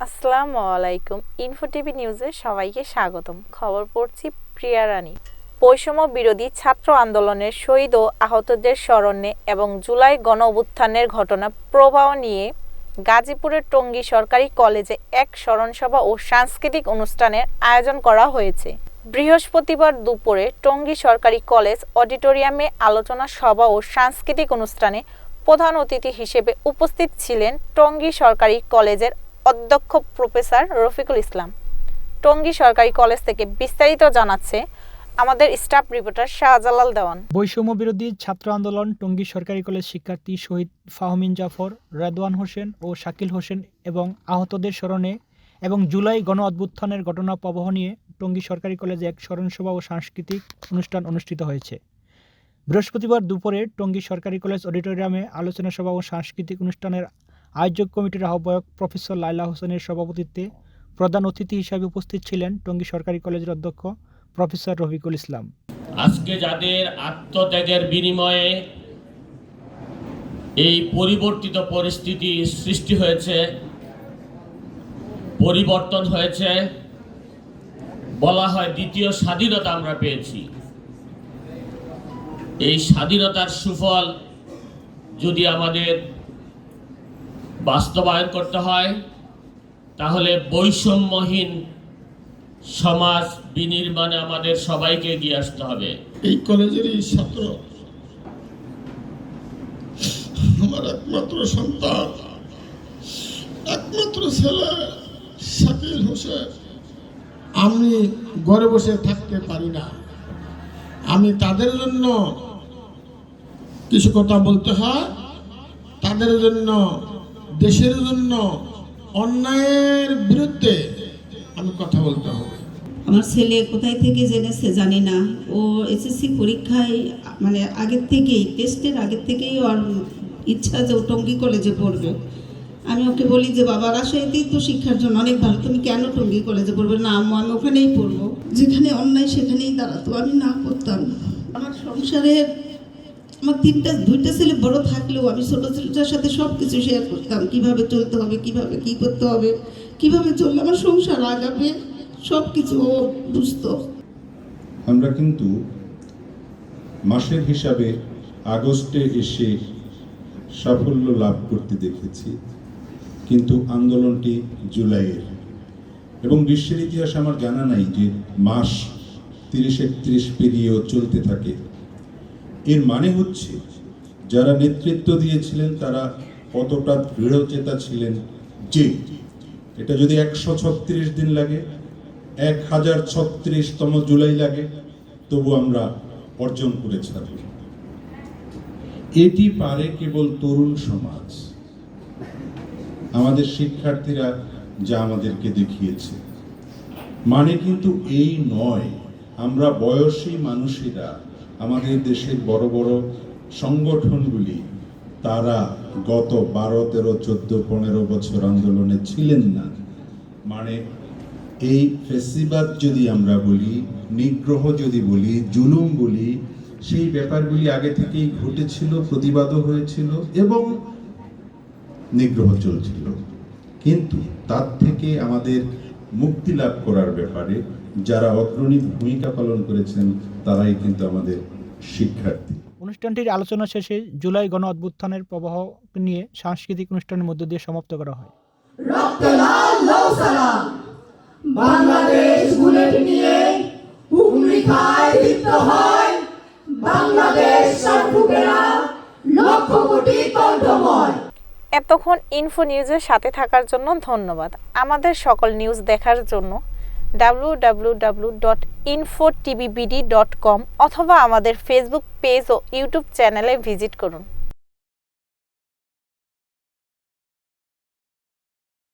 আসসালামু আলাইকুম। Info TV নিউজে সবাইকে স্বাগতম। খবর পড়ছি প্রিয়া রানী। বৈষম্য বিরোধী ছাত্র আন্দোলনের শহীদ ও আহতদের স্মরণে এবং জুলাই গণঅভ্যুত্থানের ঘটনা প্রবাহ নিয়ে গাজীপুরের টঙ্গী সরকারি কলেজে এক স্মরণসভা ও সাংস্কৃতিক অনুষ্ঠানের আয়োজন করা হয়েছে। বৃহস্পতিবার দুপুরে টঙ্গী সরকারি কলেজ অডিটোরিয়ামে আলোচনা সভা ও সাংস্কৃতিক অনুষ্ঠানে প্রধান অতিথি হিসেবে উপস্থিত ছিলেন টঙ্গী সরকারি কলেজের অধ্যক্ষ প্রফেসর রফিকুল ইসলাম। টঙ্গী সরকারি কলেজ থেকে বিস্তারিত জানাচ্ছে আমাদের স্টাফ রিপোর্টার শাহজালাল দেওয়ান। বৈষম্য বিরোধী ছাত্র আন্দোলন টঙ্গী সরকারি কলেজ শিক্ষার্থী শহীদ ফাহমিন জাফর, রেদওয়ান হোসেন ও শাকিল হোসেন এবং আহতদের স্মরণে এবং জুলাই গণ অভ্যুত্থানের ঘটনা প্রবাহ নিয়ে টঙ্গী সরকারি কলেজে এক স্মরণসভা ও সাংস্কৃতিক অনুষ্ঠান অনুষ্ঠিত হয়েছে। বৃহস্পতিবার দুপুরে টঙ্গী সরকারি কলেজ অডিটোরিয়ামে আলোচনা সভা ও সাংস্কৃতিক অনুষ্ঠানের আয়োজক কমিটির আহ্বায়ক প্রফেসর লায়লা হোসেনের সভাপতিত্বে প্রধান অতিথি হিসেবে উপস্থিত ছিলেন টঙ্গী সরকারি কলেজের অধ্যক্ষ প্রফেসর রফিকুল ইসলাম। আজকে যাদের আত্মত্যাগের বিনিময়ে এই পরিবর্তিত পরিস্থিতি সৃষ্টি হয়েছে, পরিবর্তন হয়েছে, বলা হয় দ্বিতীয় স্বাধীনতা আমরা পেয়েছি। এই স্বাধীনতার সুফল যদি আমাদের বাস্তবায়ন করতে হয়, তাহলে বৈষম্যহীন সমাজ বিনির্মাণে আমাদের সবাইকে এগিয়ে আসতে হবে। এই কলেজেরই ছাত্র, আমার একমাত্র সন্তান, একমাত্র ছেলে শাকিল হোসেন। আমি ঘরে বসে থাকতে পারি না, আমি তাদের জন্য কিছু কথা বলতে হয়, তাদের জন্য, দেশের জন্য, অন্যায়ের বিরুদ্ধে আমি কথা বলতে হবে। আমার ছেলে কোথায় থেকে জেনেছে জানি না, ও এসএসসি পরীক্ষায় মানে আগের থেকেই, টেস্টের আগের থেকেই ওর ইচ্ছা যে ও টঙ্গী কলেজে পড়বে। আমি ওকে বলি যে বাবা রাজশাহীতেই তো শিক্ষার জন্য অনেক ভালো, তুমি কেন টঙ্গী কলেজে পড়বে? না আম্মু, আমি ওখানেই পড়বো, যেখানে অন্যায় সেখানেই দাঁড়াতো। আমি না করতাম। আমার সংসারের আমার দুইটা ছেলে বড় থাকলেও আমি ছোটো ছেলেটার সাথে সব কিছু শেয়ার করতাম, কিভাবে চলতে হবে, কিভাবে কি করতে হবে, কিভাবে চললে আমার সংসার আগাবে, সব কিছু ও বুঝতো। আমরা কিন্তু মাসের হিসাবে আগস্টে এসে সাফল্য লাভ করতে দেখেছি, কিন্তু আন্দোলনটি জুলাইয়ের, এবং বিশ্বের ইতিহাসে আমার জানা নাই যে মাস 30-31 পেরিয়েও চলতে থাকে। এর মানে হচ্ছে যারা নেতৃত্ব দিয়েছিলেন তারা কতটা দৃঢ়চেতা ছিলেন যে এটা যদি 136 দিন লাগে, 1036তম জুলাই লাগে, তবু আমরা অর্জন করে ছাড়ব। এটি পারে কেবল তরুণ সমাজ, আমাদের শিক্ষার্থীরা যা আমাদেরকে দেখিয়েছে। মানে কিন্তু এই নয় আমরা বয়সী মানুষেরা, আমাদের দেশের বড় বড় সংগঠনগুলি, তারা গত 12, 13, 14, 15 বছর আন্দোলনে ছিলেন না। মানে এই ফেসিবাদ যদি আমরা বলি, নিগ্রহ যদি বলি, জুলুম বলি, সেই ব্যাপারগুলি আগে থেকেই ঘটেছিল, প্রতিবাদও হয়েছিল এবং নিগ্রহ চলছিল। কিন্তু তার থেকে আমাদের মুক্তি লাভ করার ব্যাপারে যারা অগ্রণী ভূমিকা পালন করেছেন তারাই কিন্তু আমাদের শিক্ষার্থী। অনুষ্ঠানটির আলোচনা শেষে জুলাই গণ অভ্যুত্থানের প্রবাহ নিয়ে সাংস্কৃতিক অনুষ্ঠানের মধ্য দিয়ে সমাপ্ত করা হয়। বাংলাদেশ বুলেট নিয়ে হুমরিখায় লিপ্ত হয় বাংলাদেশ সার্বভৌমেরা লক্ষ কোটি কণ্ঠময়। এতক্ষণ ইনফো নিউজের সাথে থাকার জন্য ধন্যবাদ। আমাদের সকল নিউজ দেখার জন্য www.infotvbd.com অথবা আমাদের ফেসবুক পেজ ও ইউটিউব চ্যানেলে ভিজিট করুন।